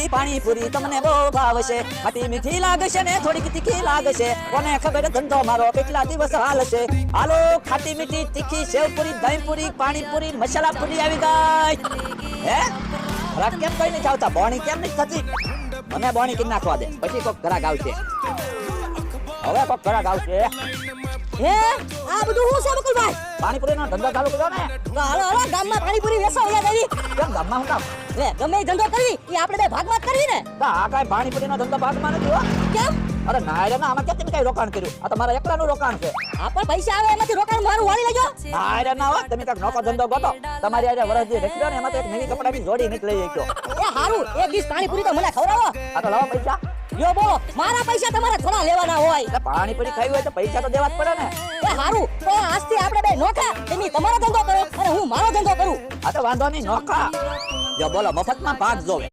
પાણીપુરી તમને બહુ ભાવશે, ખાટી મીઠી લાગશે ને થોડીક તીખી લાગશે, કોને ખબર ધંધો મારો કેટલા દિવસ હાલશે. હાલો ખાટી મીઠી તીખી સેવપુરી, દહીંપુરી, પાણીપુરી, મસાલા પૂરી આવી ગઈ. હે ખરાબ કેમ કઈ નહીં ચાવતા? બોણી કેમ નહીં થતી? મને બોણી કરી નાખવા દે, પછી કોક ઘરાક આવશે. હવે કોક ઘરાક આવશે. હે આ બધું હું છે બકુલભાઈ? પાણીપુરીનો ધંધો ચાલુ કર્યો ને? તો હાલો હાલો ગામમાં પાણીપુરી વેચો અહીંયા દેવી. કેમ ગામમાં હું કામ? લે ગમે એ ધંધો કરવી એ આપણે બે ભાગમાં જ કરવી ને. તો આ કાંઈ પાણીપુરીનો ધંધો ભાગમાં નથી હો. કેમ? અરે ના રે ના, આમાં કેમ તમે કઈ રોકાણ કર્યું? આ તમારા એકલાનું રોકાણ છે. આ પણ પૈસા આવે એમાંથી રોકાણ મારું વાળી લેજો. ના રે ના હો, તમે કાંઈક નોકો ધંધો ગોતો. તમારી આજે વરસથી રેખડ્યો ને એમાં તો એક નવી કપડાની જોડી નીકળી જાય ગયો. એ હારું એક ડીશ પાણીપુરી તો મને ખવડાવો. આ તો લાવો પૈસા. યો બોલો મારા પૈસા તમારે થોડા લેવાના હોય. એટલે પાણીપુરી ખાવી હોય તો પૈસા તો દેવા જ પડે ને. એ હારું તો આજથી આપણે બે નોખા, તમે તમારો ધંધો કરો અને હું મારો ધંધો કરું. આ તો વાંધો નહીં, નોખા. જો બોલો મફતમાં ભાગ જોવે.